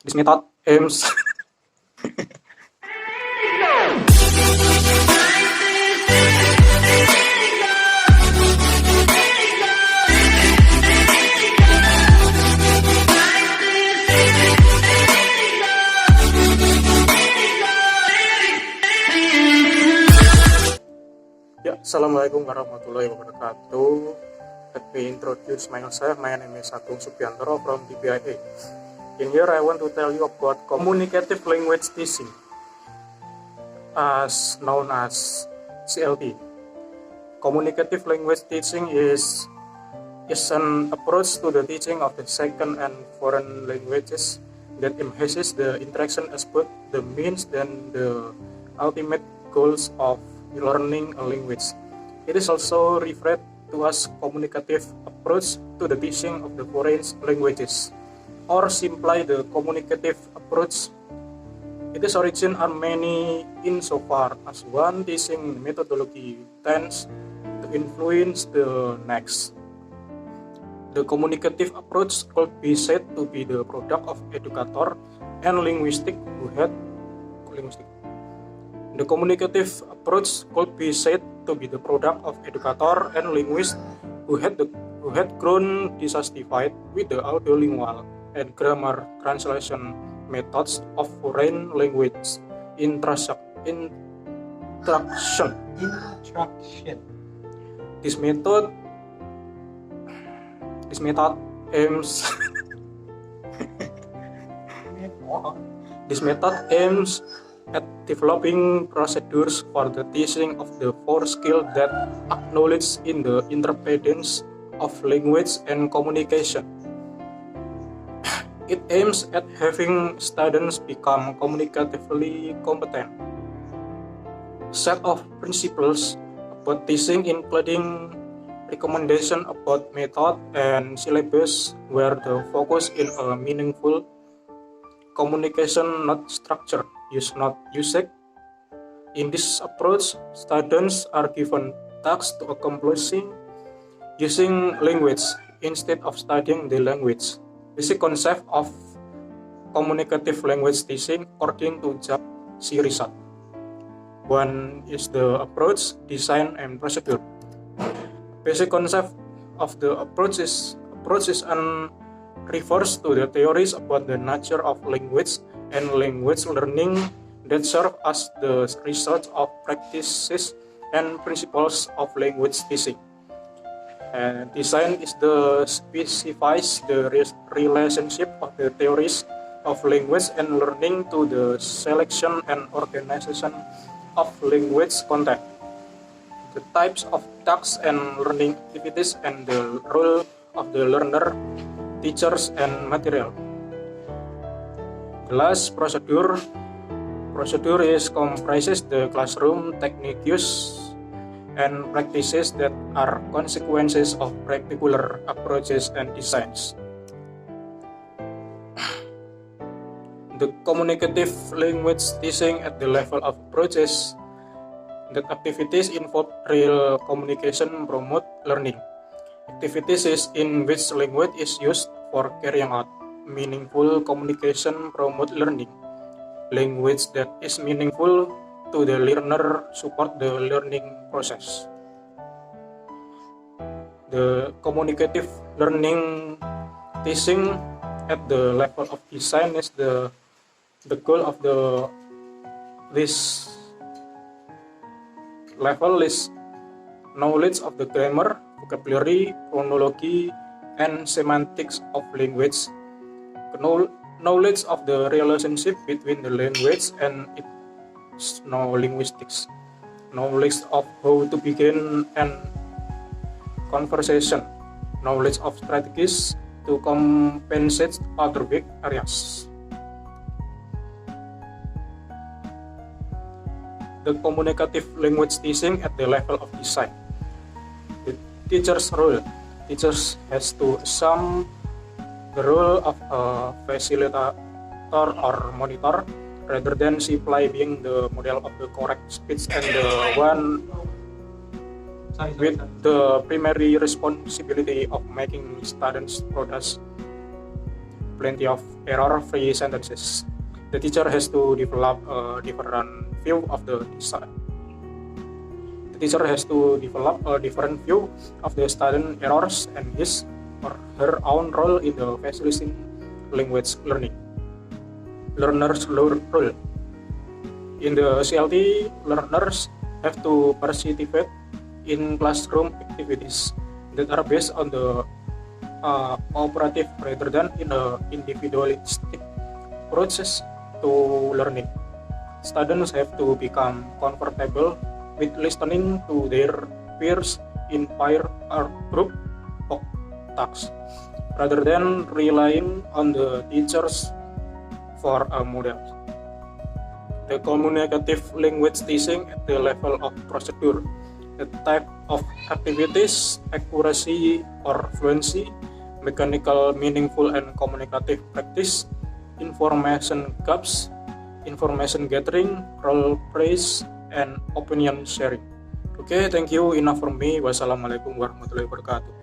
This method aims Assalamualaikum warahmatullahi wabarakatuh. Let me introduce myself. My name is Agung Subiantoro from DBIA. In here I want to tell you about communicative language teaching, as known as CLT. Communicative language teaching is an approach to the teaching of the second and foreign languages that emphasizes the interaction as both the means and the ultimate goals of learning a language. It is also referred to as communicative approach to the teaching of the foreign languages, or simply the communicative approach. Its origins are many insofar as one teaching methodology tends to influence the next. The communicative approach could be said to be the product of educator and linguistic who had The communicative approach could be said to be the product of educator and linguists who had grown dissatisfied with the audiolingual and grammar translation methods of foreign language instruction. This method aims at developing procedures for the teaching of the four skills that acknowledge in the interdependence of language and communication. It aims at having students become communicatively competent. Set of principles about teaching, including recommendation about method and syllabus, where the focus in a meaningful communication, not structure. Use not usage. In this approach, students are given tasks to accomplishing using language instead of studying the language. Basic concept of communicative language teaching according to Jack C. Richard. One is the approach, design, and procedure. Basic concept of the approach is refers to the theories about the nature of language and language learning that serve as the result of practices and principles of language teaching. And design is specifies the relationship of the theories of language and learning to the selection and organization of language content, the types of tasks and learning activities, and the role of the learner, teachers, and material. Class procedure comprises the classroom techniques and practices that are consequences of particular approaches and designs. The communicative language teaching at the level of approaches that activities involve real communication promote learning. Activities in which language is used for carrying out meaningful communication promote learning. Language that is meaningful to the learner support the learning process. The communicative learning teaching at the level of design is the goal of this level is knowledge of the grammar, vocabulary, phonology, and semantics of language. Knowledge of the relationship between the language and its linguistics. Knowledge of how to begin an conversation. Knowledge of strategies to compensate other weak areas. The communicative language teaching at the level of design. The teacher's role. Teachers has to assume the role of a facilitator or monitor rather than simply being the model of the correct speech and the one with the primary responsibility of making students produce plenty of error-free sentences. The teacher has to develop a different view of the student errors and his or her own role in the facilitating language learning. Learner's role. In the CLT, learners have to participate in classroom activities that are based on the cooperative rather than in the individualistic approaches to learning. Students have to become comfortable with listening to their peers in peer or group tasks rather than relying on the teachers for a model. The communicative language teaching at the level of procedure, the type of activities, accuracy or fluency, mechanical, meaningful and communicative practice, information gaps, information gathering, role plays, and opinion sharing. Okay, thank you. Enough from me. Wassalamualaikum warahmatullahi wabarakatuh.